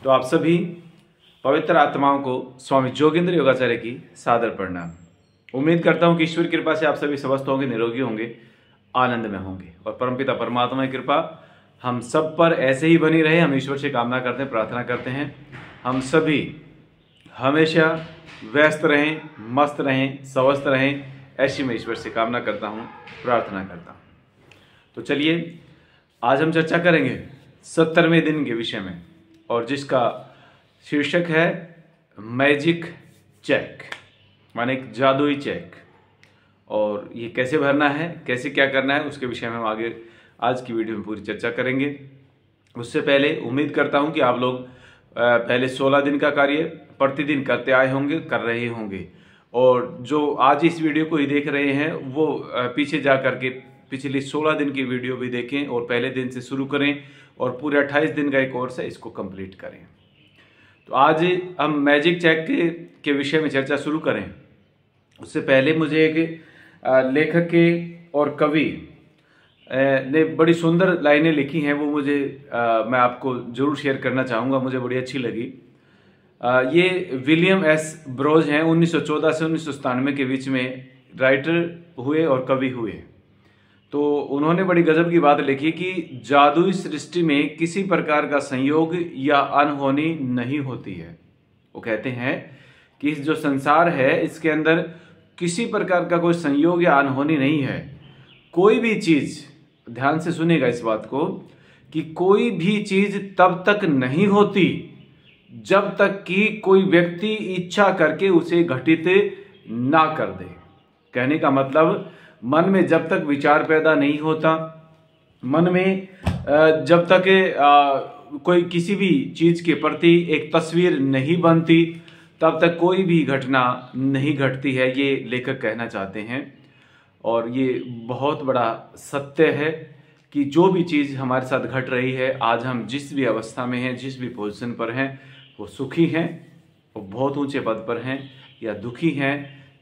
तो आप सभी पवित्र आत्माओं को स्वामी जोगेंद्र योगाचार्य की सादर प्रणाम। उम्मीद करता हूं कि ईश्वर की कृपा से आप सभी स्वस्थ होंगे, निरोगी होंगे, आनंद में होंगे और परमपिता परमात्मा की कृपा हम सब पर ऐसे ही बनी रहे। हम ईश्वर से कामना करते हैं, प्रार्थना करते हैं, हम सभी हमेशा व्यस्त रहें, मस्त रहें, स्वस्थ रहें, ऐसी मैं ईश्वर से कामना करता हूं, प्रार्थना करता हूं। तो चलिए आज हम चर्चा करेंगे 70वें दिन के विषय में, और जिसका शीर्षक है मैजिक चेक, माने एक जादुई चेक। और ये कैसे भरना है, कैसे क्या करना है, उसके विषय में हम आगे आज की वीडियो में पूरी चर्चा करेंगे। उससे पहले उम्मीद करता हूं कि आप लोग पहले 16 दिन का कार्य प्रतिदिन करते आए होंगे, कर रहे होंगे, और जो आज इस वीडियो को ही देख रहे हैं वो पीछे जा करके पिछली 16 दिन की वीडियो भी देखें और पहले दिन से शुरू करें और पूरे 28 दिन का एक कोर्स है, इसको कंप्लीट करें। तो आज हम मैजिक चेक के विषय में चर्चा शुरू करें। उससे पहले मुझे एक लेखक के और कवि ने बड़ी सुंदर लाइनें लिखी हैं, वो मुझे मैं आपको जरूर शेयर करना चाहूँगा, मुझे बड़ी अच्छी लगी। ये विलियम एस ब्रोज हैं, 1914 से 1997 के बीच में राइटर हुए और कवि हुए। तो उन्होंने बड़ी गजब की बात लिखी कि जादुई सृष्टि में किसी प्रकार का संयोग या अनहोनी नहीं होती है। वो कहते हैं कि जो संसार है इसके अंदर किसी प्रकार का कोई संयोग या अनहोनी नहीं है। कोई भी चीज, ध्यान से सुनेगा इस बात को, कि कोई भी चीज तब तक नहीं होती जब तक कि कोई व्यक्ति इच्छा करके उसे घटित ना कर दे। कहने का मतलब, मन में जब तक विचार पैदा नहीं होता, मन में जब तक कोई किसी भी चीज के प्रति एक तस्वीर नहीं बनती, तब तक कोई भी घटना नहीं घटती है, ये लेखक कहना चाहते हैं। और ये बहुत बड़ा सत्य है कि जो भी चीज हमारे साथ घट रही है, आज हम जिस भी अवस्था में हैं, जिस भी पोजीशन पर हैं, वो सुखी हैं, वो बहुत ऊंचे पद पर हैं, या दुखी हैं,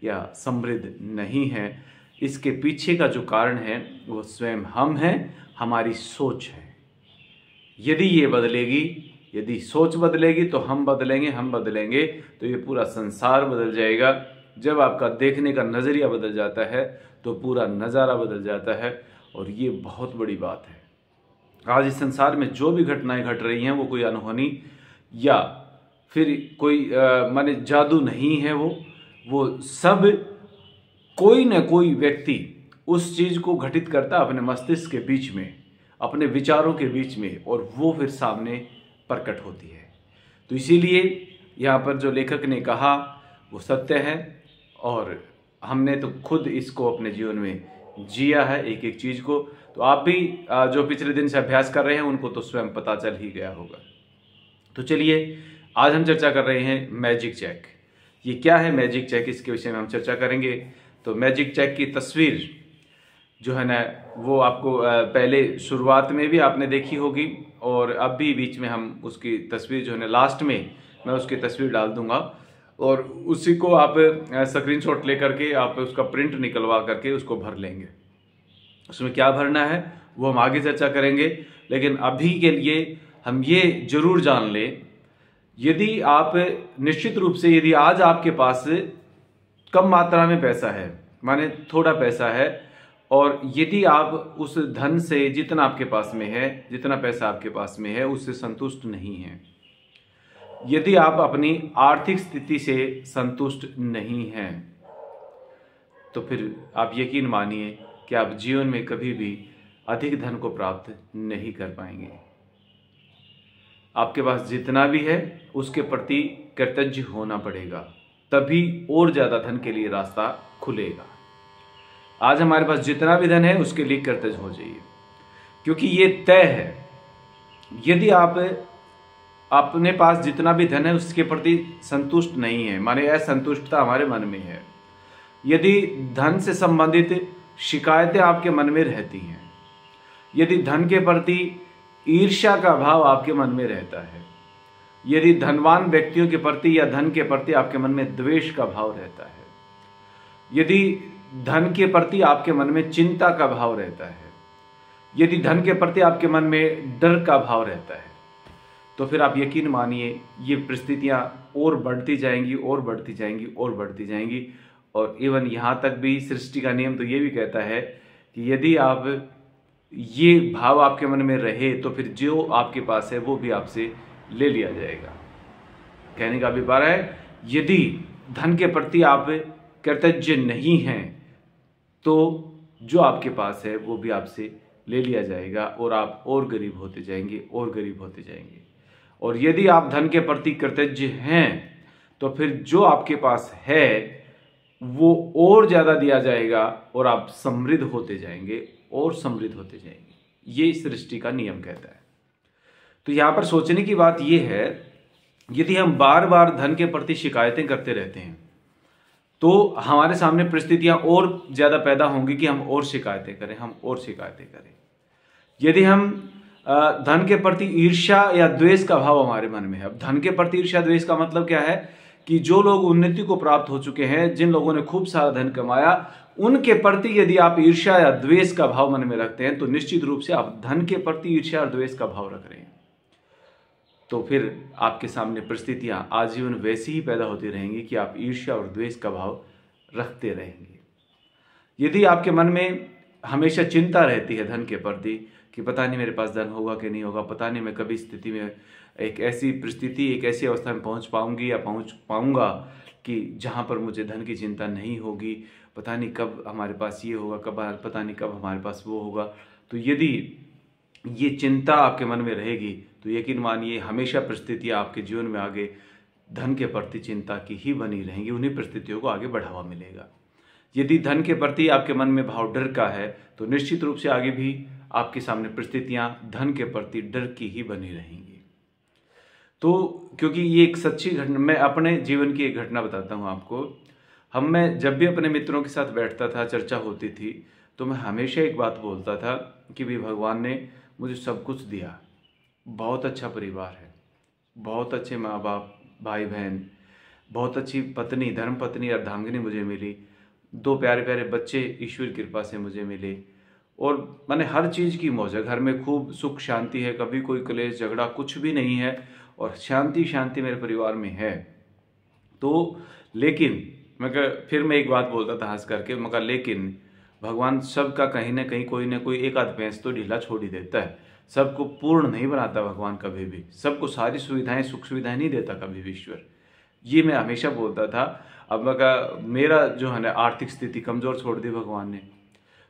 या समृद्ध नहीं हैं, इसके पीछे का जो कारण है वो स्वयं हम हैं, हमारी सोच है। यदि ये बदलेगी, यदि सोच बदलेगी तो हम बदलेंगे, हम बदलेंगे तो ये पूरा संसार बदल जाएगा। जब आपका देखने का नज़रिया बदल जाता है तो पूरा नज़ारा बदल जाता है, और ये बहुत बड़ी बात है। आज इस संसार में जो भी घटनाएं घट रही हैं वो कोई अनहोनी या फिर कोई माने जादू नहीं है, वो सब कोई न कोई व्यक्ति उस चीज को घटित करता अपने मस्तिष्क के बीच में, अपने विचारों के बीच में, और वो फिर सामने प्रकट होती है। तो इसीलिए यहाँ पर जो लेखक ने कहा वो सत्य है, और हमने तो खुद इसको अपने जीवन में जिया है, एक एक चीज को। तो आप भी जो पिछले दिन से अभ्यास कर रहे हैं उनको तो स्वयं पता चल ही गया होगा। तो चलिए आज हम चर्चा कर रहे हैं मैजिक चेक। ये क्या है मैजिक चेक, इसके विषय में हम चर्चा करेंगे। तो मैजिक चेक की तस्वीर जो है ना, वो आपको पहले शुरुआत में भी आपने देखी होगी, और अब भी बीच में हम उसकी तस्वीर जो है ना, लास्ट में मैं उसकी तस्वीर डाल दूंगा, और उसी को आप स्क्रीनशॉट लेकर के आप उसका प्रिंट निकलवा करके उसको भर लेंगे। उसमें क्या भरना है वो हम आगे चर्चा करेंगे, लेकिन अभी के लिए हम ये जरूर जान लें, यदि आप निश्चित रूप से, यदि आज आपके पास कम मात्रा में पैसा है, माने थोड़ा पैसा है, और यदि आप उस धन से जितना आपके पास में है, जितना पैसा आपके पास में है, उससे संतुष्ट नहीं हैं, यदि आप अपनी आर्थिक स्थिति से संतुष्ट नहीं हैं, तो फिर आप यकीन मानिए कि आप जीवन में कभी भी अधिक धन को प्राप्त नहीं कर पाएंगे। आपके पास जितना भी है उसके प्रति कृतज्ञ होना पड़ेगा, तभी और ज्यादा धन के लिए रास्ता खुलेगा। आज हमारे पास जितना भी धन है उसके लिए कृतज्ञ हो जाइए, क्योंकि ये तय है। यदि आप अपने पास जितना भी धन है उसके प्रति संतुष्ट नहीं है, माने असंतुष्टता हमारे मन में है, यदि धन से संबंधित शिकायतें आपके मन में रहती हैं, यदि धन के प्रति ईर्ष्या का भाव आपके मन में रहता है, यदि धनवान व्यक्तियों के प्रति या धन के प्रति आपके मन में द्वेष का भाव रहता है, यदि धन के प्रति आपके मन में चिंता का भाव रहता है, यदि धन के प्रति आपके मन में डर का भाव रहता है, तो फिर आप यकीन मानिए ये परिस्थितियाँ और बढ़ती जाएंगी और बढ़ती जाएंगी और बढ़ती जाएंगी। और इवन यहाँ तक भी सृष्टि का नियम तो ये भी कहता है कि यदि आप ये भाव आपके मन में रहे तो फिर जो आपके पास है वो भी आपसे ले लिया जाएगा। कहने का अभिप्राय है, यदि धन के प्रति आप कृतज्ञ नहीं हैं तो जो आपके पास है वो भी आपसे ले लिया जाएगा और आप और गरीब होते जाएंगे और गरीब होते जाएंगे। और यदि आप धन के प्रति कृतज्ञ हैं तो फिर जो आपके पास है वो और ज़्यादा दिया जाएगा और आप समृद्ध होते जाएंगे और समृद्ध होते जाएंगे। ये सृष्टि का नियम कहता है। तो यहाँ पर सोचने की बात यह है, यदि हम बार बार धन के प्रति शिकायतें करते रहते हैं तो हमारे सामने परिस्थितियां और ज़्यादा पैदा होंगी कि हम और शिकायतें करें, हम और शिकायतें करें। यदि हम धन के प्रति ईर्ष्या या द्वेष का भाव हमारे मन में है, अब धन के प्रति ईर्ष्या द्वेष का मतलब क्या है कि जो लोग उन्नति को प्राप्त हो चुके हैं, जिन लोगों ने खूब सारा धन कमाया, उनके प्रति यदि आप ईर्ष्या या द्वेष का भाव मन में रखते हैं तो निश्चित रूप से आप धन के प्रति ईर्ष्या और द्वेष का भाव रख रहे हैं। तो फिर आपके सामने परिस्थितियां आजीवन वैसी ही पैदा होती रहेंगी कि आप ईर्ष्या और द्वेष का भाव रखते रहेंगे। यदि आपके मन में हमेशा चिंता रहती है धन के प्रति कि पता नहीं मेरे पास धन होगा कि नहीं होगा, पता नहीं मैं कभी स्थिति में एक ऐसी परिस्थिति, एक ऐसी अवस्था में पहुंच पाऊंगी या पहुंच पाऊंगा कि जहां पर मुझे धन की चिंता नहीं होगी, पता नहीं कब हमारे पास ये होगा, पता नहीं कब हमारे पास वो होगा। तो यदि ये चिंता आपके मन में रहेगी तो यकीन मानिए हमेशा परिस्थितियाँ आपके जीवन में आगे धन के प्रति चिंता की ही बनी रहेंगी, उन्हीं परिस्थितियों को आगे बढ़ावा मिलेगा। यदि धन के प्रति आपके मन में भाव डर का है तो निश्चित रूप से आगे भी आपके सामने परिस्थितियाँ धन के प्रति डर की ही बनी रहेंगी। तो क्योंकि ये एक सच्ची घटना, मैं अपने जीवन की एक घटना बताता हूँ आपको। मैं जब भी अपने मित्रों के साथ बैठता था, चर्चा होती थी, तो मैं हमेशा एक बात बोलता था कि भी भगवान ने मुझे सब कुछ दिया, बहुत अच्छा परिवार है, बहुत अच्छे माँ बाप, भाई बहन, बहुत अच्छी पत्नी, धर्म पत्नी अर्धांगिनी मुझे मिली, 2 प्यारे प्यारे बच्चे ईश्वर की कृपा से मुझे मिले, और मैंने हर चीज़ की मौज है, घर में खूब सुख शांति है, कभी कोई क्लेश झगड़ा कुछ भी नहीं है, और शांति शांति मेरे परिवार में है। तो लेकिन फिर मैं एक बात बोलता था हंस करके, मैं कहा लेकिन भगवान सबका कहीं ना कहीं कोई ना कोई एक आध भैंस तो ढीला छोड़ ही देता है, सबको पूर्ण नहीं बनाता भगवान कभी भी, सबको सारी सुविधाएं सुख सुविधाएं नहीं देता कभी भी ईश्वर। ये मैं हमेशा बोलता था। अब मेरा जो है ना आर्थिक स्थिति कमज़ोर छोड़ दी भगवान ने,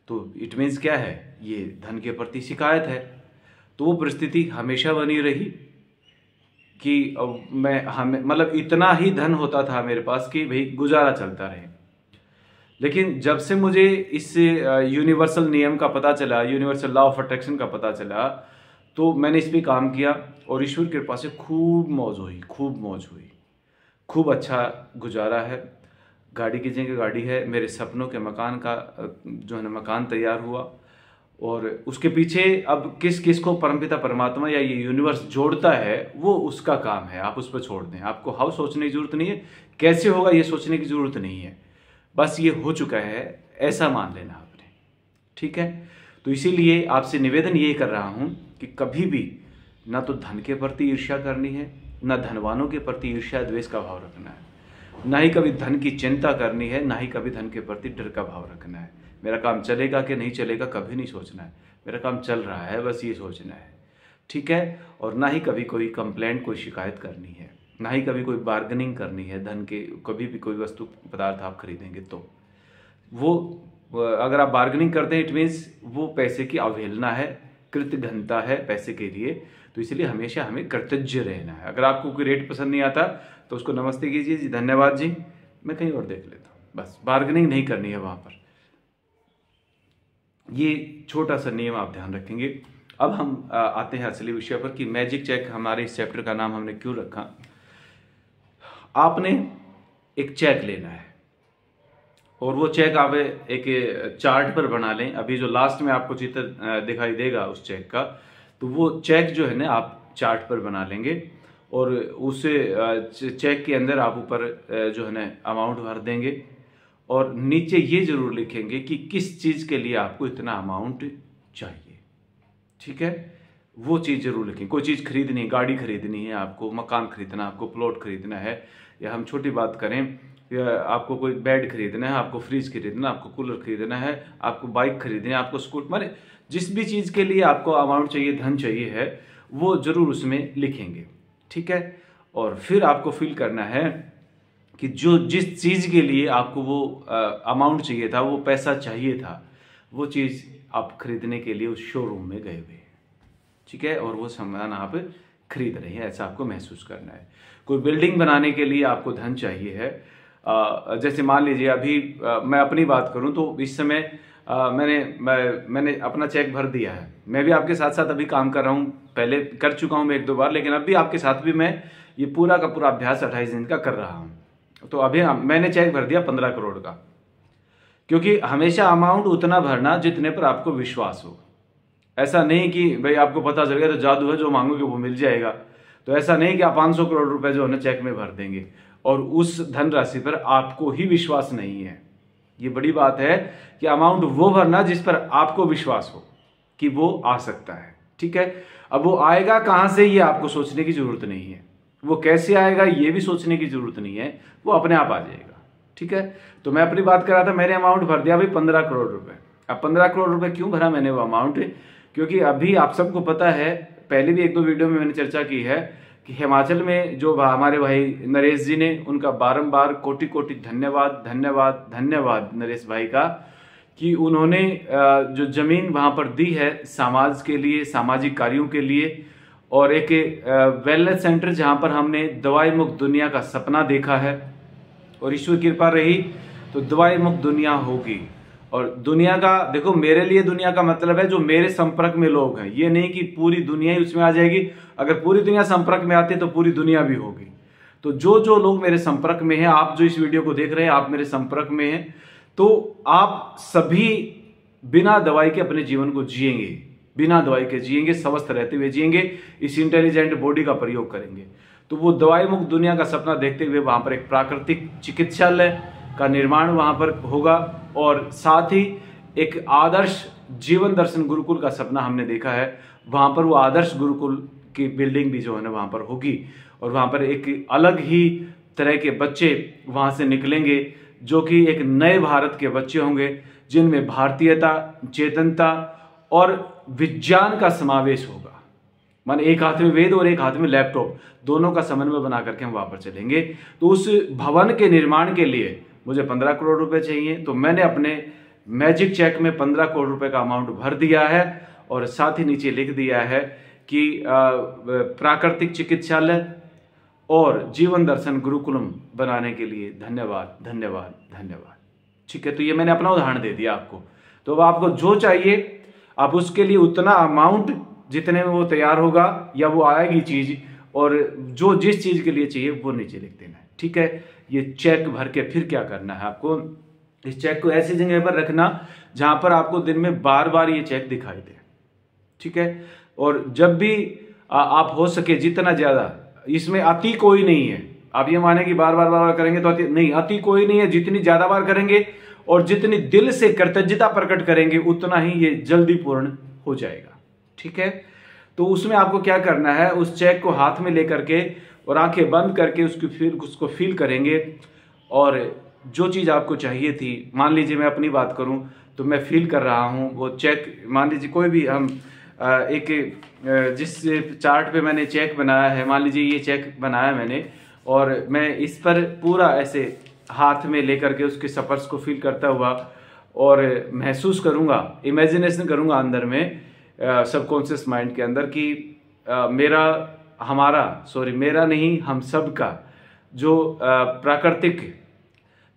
तो इट मीन्स क्या है, ये धन के प्रति शिकायत है। तो वो परिस्थिति हमेशा बनी रही कि मतलब इतना ही धन होता था मेरे पास कि भाई गुजारा चलता रहे। लेकिन जब से मुझे इस यूनिवर्सल नियम का पता चला, यूनिवर्सल लॉ ऑफ अट्रैक्शन का पता चला, तो मैंने इस पर काम किया और ईश्वर की कृपा से खूब मौज हुई, खूब अच्छा गुजारा है। गाड़ी की जगह गाड़ी है, मेरे सपनों के मकान का जो है ना मकान तैयार हुआ, और उसके पीछे अब किस किस को परमपिता परमात्मा या ये यूनिवर्स जोड़ता है वो उसका काम है, आप उस पर छोड़ दें। आपको हाउ सोचने की जरूरत नहीं है, कैसे होगा ये सोचने की जरूरत नहीं है, बस ये हो चुका है ऐसा मान लेना आपने, ठीक है। तो इसीलिए आपसे निवेदन ये कर रहा हूँ कि कभी भी ना तो धन के प्रति ईर्ष्या करनी है, ना धनवानों के प्रति ईर्ष्या द्वेष का भाव रखना है, ना ही कभी धन की चिंता करनी है, ना ही कभी धन के प्रति डर का भाव रखना है। मेरा काम चलेगा कि नहीं चलेगा कभी नहीं सोचना है, मेरा काम चल रहा है बस ये सोचना है, ठीक है। और ना ही कभी कोई कंप्लेंट, कोई शिकायत करनी है, ना ही कभी कोई बार्गेनिंग करनी है धन के। कभी भी कोई वस्तु पदार्थ आप खरीदेंगे तो वो अगर आप बार्गेनिंग करते हैं इट मीन्स वो पैसे की अवहेलना है, कृतघ्नता है पैसे के लिए। तो इसलिए हमेशा हमें कृतज्ञ रहना है। अगर आपको कोई रेट पसंद नहीं आता तो उसको नमस्ते कीजिए, जी धन्यवाद जी, मैं कहीं और देख लेता हूँ, बस बार्गेनिंग नहीं करनी है वहाँ पर। ये छोटा सा नियम आप ध्यान रखेंगे। अब हम आते हैं असली विषय पर कि मैजिक चेक, हमारे इस चैप्टर का नाम हमने क्यों रखा। आपने एक चेक लेना है और वो चेक आप एक चार्ट पर बना लें। अभी जो लास्ट में आपको चित्र दिखाई देगा उस चेक का, तो वो चेक जो है ना आप चार्ट पर बना लेंगे और उस चेक के अंदर आप ऊपर जो है ना अमाउंट भर देंगे और नीचे ये जरूर लिखेंगे कि किस चीज़ के लिए आपको इतना अमाउंट चाहिए, ठीक है। वो चीज़ जरूर लिखें। कोई चीज़ खरीदनी है, गाड़ी खरीदनी है आपको, मकान खरीदना, आपको प्लॉट खरीदना है, या हम छोटी बात करें, या आपको कोई बेड खरीदना है, आपको फ्रिज खरीदना, आपको कूलर खरीदना है, आपको बाइक खरीदनी है, आपको स्कूटर, माने जिस भी चीज़ के लिए आपको अमाउंट चाहिए, धन चाहिए है, वो जरूर उसमें लिखेंगे। ठीक है। और फिर आपको फील करना है कि जो जिस चीज़ के लिए आपको वो अमाउंट चाहिए था, वो पैसा चाहिए था, वो चीज़ आप खरीदने के लिए उस शोरूम में गए हुए। ठीक है। और वो सामान आप खरीद रहे हैं, ऐसा आपको महसूस करना है। कोई बिल्डिंग बनाने के लिए आपको धन चाहिए है। जैसे मान लीजिए अभी मैं अपनी बात करूं तो इस समय मैंने अपना चेक भर दिया है। मैं भी आपके साथ साथ अभी काम कर रहा हूं, पहले कर चुका हूं मैं 1-2 बार, लेकिन अभी आपके साथ भी मैं ये पूरा का पूरा अभ्यास 28 दिन का कर रहा हूं। तो अभी मैंने चेक भर दिया 15 करोड़ का, क्योंकि हमेशा अमाउंट उतना भरना जितने पर आपको विश्वास हो। ऐसा नहीं कि भाई आपको पता चल गया तो जादू है, जो मांगोगे वो मिल जाएगा। तो ऐसा नहीं कि आप 500 करोड़ रुपए जो है ना चेक में भर देंगे और उस धनराशि पर आपको ही विश्वास नहीं है। ये बड़ी बात है कि अमाउंट वो भरना जिस पर आपको विश्वास हो कि वो आ सकता है। ठीक है। अब वो आएगा कहां से, ये आपको सोचने की जरूरत नहीं है। वो कैसे आएगा ये भी सोचने की जरूरत नहीं है, वो अपने आप आ जाएगा। ठीक है। तो मैं अपनी बात कर रहा था, मैंने अमाउंट भर दिया भाई 15 करोड़ रुपए। अब 15 करोड़ रुपए क्यों भरा मैंने वो अमाउंट, क्योंकि अभी आप सबको पता है, पहले भी 1-2 वीडियो में मैंने चर्चा की है कि हिमाचल में जो हमारे भाई नरेश जी ने, उनका बारंबार कोटि कोटि धन्यवाद धन्यवाद धन्यवाद नरेश भाई का, कि उन्होंने जो जमीन वहां पर दी है समाज के लिए, सामाजिक कार्यों के लिए, और एक वेलनेस सेंटर जहां पर हमने दवाई मुक्त दुनिया का सपना देखा है, और ईश्वर कृपा रही तो दवाई मुक्त दुनिया होगी। और दुनिया का देखो, मेरे लिए दुनिया का मतलब है जो मेरे संपर्क में लोग हैं, ये नहीं कि पूरी दुनिया ही उसमें आ जाएगी। अगर पूरी दुनिया संपर्क में आती है तो पूरी दुनिया भी होगी। तो जो जो लोग मेरे संपर्क में हैं, आप जो इस वीडियो को देख रहे हैं, आप मेरे संपर्क में हैं, तो आप सभी बिना दवाई के अपने जीवन को जिएंगे, बिना दवाई के जिएंगे, स्वस्थ रहते हुए जिएंगे, इस इंटेलिजेंट बॉडी का प्रयोग करेंगे। तो वो दवाई मुक्त दुनिया का सपना देखते हुए वहां पर एक प्राकृतिक चिकित्सालय का निर्माण वहां पर होगा, और साथ ही एक आदर्श जीवन दर्शन गुरुकुल का सपना हमने देखा है। वहां पर वो आदर्श गुरुकुल की बिल्डिंग भी जो है ना वहां पर होगी, और वहां पर एक अलग ही तरह के बच्चे वहां से निकलेंगे, जो कि एक नए भारत के बच्चे होंगे, जिनमें भारतीयता, चेतनता और विज्ञान का समावेश होगा। माने एक हाथ में वेद और एक हाथ में लैपटॉप, दोनों का समन्वय बना करके हम वहां पर चलेंगे। तो उस भवन के निर्माण के लिए मुझे 15 करोड़ रुपए चाहिए, तो मैंने अपने मैजिक चेक में 15 करोड़ रुपए का अमाउंट भर दिया है, और साथ ही नीचे लिख दिया है कि प्राकृतिक चिकित्सालय और जीवन दर्शन गुरुकुलम बनाने के लिए धन्यवाद धन्यवाद धन्यवाद। ठीक है। तो ये मैंने अपना उदाहरण दे दिया आपको। तो अब आपको जो चाहिए, आप उसके लिए उतना अमाउंट जितने में वो तैयार होगा या वो आएगी चीज, और जो जिस चीज के लिए चाहिए वो नीचे लिख देना है। ठीक है। ये चेक भर के फिर क्या करना है, आपको इस चेक को ऐसी जगह पर रखना जहां पर आपको दिन में बार बार ये चेक दिखाई दे। ठीक है। और जब भी आप हो सके जितना ज्यादा, इसमें अति कोई नहीं है। आप ये माने कि बार बार करेंगे तो अति नहीं, अति कोई नहीं है। जितनी ज्यादा बार करेंगे और जितनी दिल से कृतज्ञता प्रकट करेंगे, उतना ही ये जल्दी पूर्ण हो जाएगा। ठीक है। तो उसमें आपको क्या करना है, उस चेक को हाथ में लेकर के और आंखें बंद करके उसको फील करेंगे, और जो चीज आपको चाहिए थी, मान लीजिए मैं अपनी बात करूं तो मैं फील कर रहा हूं वो चेक, मान लीजिए कोई भी हम जिस चार्ट पे मैंने चेक बनाया है, मान लीजिए ये चेक बनाया मैंने, और मैं इस पर पूरा ऐसे हाथ में लेकर के उसके स्पर्श को फील करता हुआ और महसूस करूंगा, इमेजिनेशन करूंगा अंदर में, सबकॉन्शियस माइंड के अंदर, कि मेरा नहीं, हम सब का जो प्राकृतिक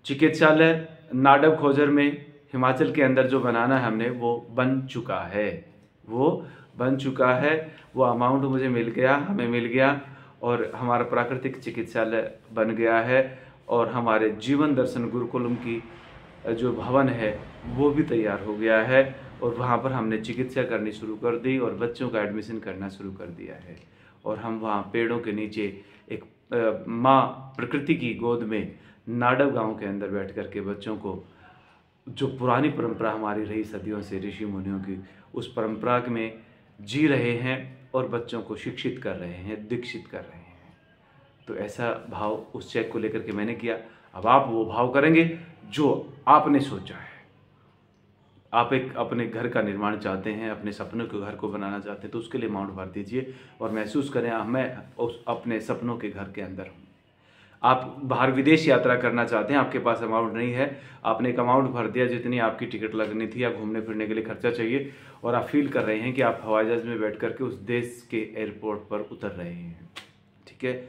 चिकित्सालय नाडब खोजर में हिमाचल के अंदर जो बनाना है हमने, वो बन चुका है। वो अमाउंट मुझे मिल गया, हमें मिल गया, और हमारा प्राकृतिक चिकित्सालय बन गया है, और हमारे जीवन दर्शन गुरुकुलम की जो भवन है वो भी तैयार हो गया है, और वहाँ पर हमने चिकित्सा करनी शुरू कर दी और बच्चों का एडमिशन करना शुरू कर दिया है। और हम वहाँ पेड़ों के नीचे एक माँ प्रकृति की गोद में नाडब गांव के अंदर बैठ कर के बच्चों को, जो पुरानी परंपरा हमारी रही सदियों से ऋषि मुनियों की, उस परंपरा में जी रहे हैं, और बच्चों को शिक्षित कर रहे हैं, दीक्षित कर रहे हैं। तो ऐसा भाव उस चेक को लेकर के मैंने किया। अब आप वो भाव करेंगे जो आपने सोचा है। आप एक अपने घर का निर्माण चाहते हैं, अपने सपनों के घर को बनाना चाहते हैं, तो उसके लिए अमाउंट भर दीजिए और महसूस करें मैं उस अपने सपनों के घर के अंदर हूँ। आप बाहर विदेश यात्रा करना चाहते हैं, आपके पास अमाउंट नहीं है, आपने एक अमाउंट भर दिया जितनी आपकी टिकट लगनी थी या घूमने फिरने के लिए खर्चा चाहिए, और आप फील कर रहे हैं कि आप हवाई जहाज में बैठ करके उस देश के एयरपोर्ट पर उतर रहे हैं। ठीक है,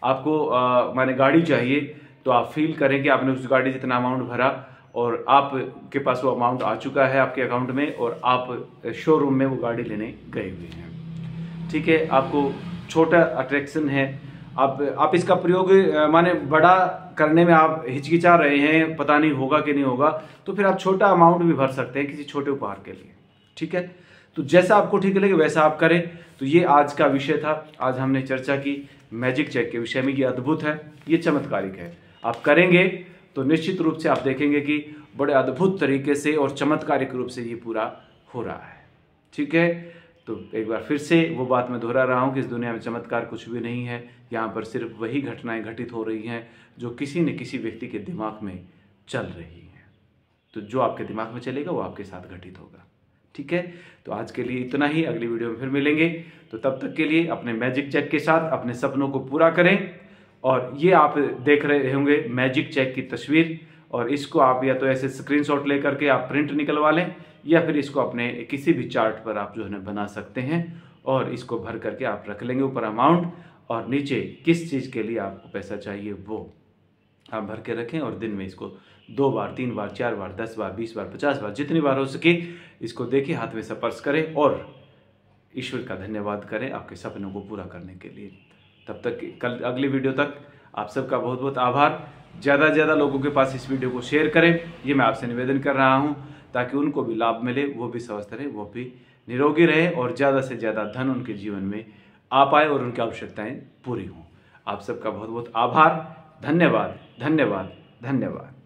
आपको माने गाड़ी चाहिए, तो आप फील करें कि आपने उस गाड़ी जितना अमाउंट भरा और आपके पास वो अमाउंट आ चुका है आपके अकाउंट में और आप शोरूम में वो गाड़ी लेने गए हुए हैं। ठीक है, आपको छोटा अट्रैक्शन है, आप इसका प्रयोग माने बड़ा करने में आप हिचकिचा रहे हैं, पता नहीं होगा कि नहीं होगा, तो फिर आप छोटा अमाउंट भी भर सकते हैं किसी छोटे उपहार के लिए। ठीक है, तो जैसा आपको ठीक लगे वैसा आप करें। तो ये आज का विषय था। आज हमने चर्चा की मैजिक चेक के विषय में। ये अद्भुत है, ये चमत्कारिक है। आप करेंगे तो निश्चित रूप से आप देखेंगे कि बड़े अद्भुत तरीके से और चमत्कारिक रूप से ये पूरा हो रहा है। ठीक है, तो एक बार फिर से वो बात मैं दोहरा रहा हूँ कि इस दुनिया में चमत्कार कुछ भी नहीं है। यहाँ पर सिर्फ वही घटनाएं घटित हो रही हैं जो किसी न किसी व्यक्ति के दिमाग में चल रही हैं। तो जो आपके दिमाग में चलेगा वो आपके साथ घटित होगा। ठीक है, तो आज के लिए इतना ही। अगली वीडियो में फिर मिलेंगे। तो तब तक के लिए अपने मैजिक चेक के साथ अपने सपनों को पूरा करें। और ये आप देख रहे होंगे मैजिक चेक की तस्वीर, और इसको आप या तो ऐसे स्क्रीनशॉट लेकर के आप प्रिंट निकलवा लें, या फिर इसको अपने किसी भी चार्ट पर आप जो है बना सकते हैं, और इसको भर करके आप रख लेंगे ऊपर अमाउंट, और नीचे किस चीज़ के लिए आपको पैसा चाहिए वो आप भर के रखें। और दिन में इसको 2 बार, 3 बार, 4 बार, 10 बार, 20 बार, 50 बार, जितनी बार हो सके इसको देखिए, हाथ में स्पर्श करें और ईश्वर का धन्यवाद करें आपके सपनों को पूरा करने के लिए। तब तक कल अगली वीडियो तक आप सबका बहुत बहुत आभार। ज़्यादा से ज़्यादा लोगों के पास इस वीडियो को शेयर करें, ये मैं आपसे निवेदन कर रहा हूँ, ताकि उनको भी लाभ मिले, वो भी स्वस्थ रहे, वो भी निरोगी रहे, और ज़्यादा से ज़्यादा धन उनके जीवन में आ पाए और उनकी आवश्यकताएं पूरी हों। आप सबका बहुत बहुत आभार। धन्यवाद, धन्यवाद, धन्यवाद।